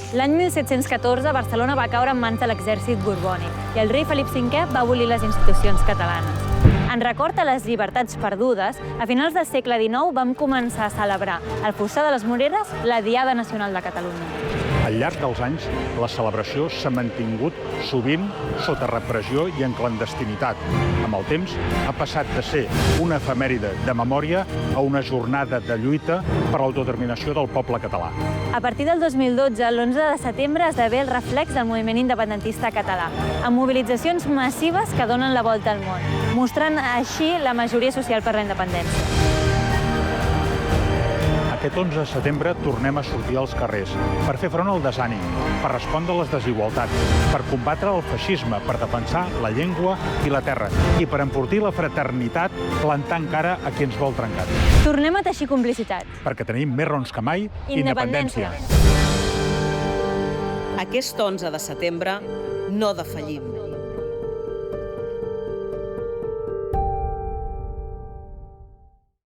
L'any 1714, Barcelona va caure en mans de l'exèrcit borbònic i el rei Felip V va abolir les institucions catalanes. En record a les llibertats perdudes, a finals del segle XIX vam començar a celebrar al Fossar de les Moreres la Diada Nacional de Catalunya. Al llarg dels anys, la celebració s'ha mantingut sovint sota repressió i en clandestinitat. Amb el temps, ha passat de ser una efemèride de memòria a una jornada de lluita per l'autodeterminació del poble català. A partir del 2012, l'11 de setembre esdevé el reflex del moviment independentista català, amb mobilitzacions massives que donen la volta al món, mostrant així la majoria social per la independència. Aquest 11 de setembre tornem a sortir als carrers per fer front al desànim, per respondre a les desigualtats, per combatre el feixisme, per defensar la llengua i la terra i per enfortir la fraternitat plantant cara a qui ens vol trencar. Tornem a teixir complicitat. Perquè tenim més raons que mai, independència. Aquest 11 de setembre no defallim.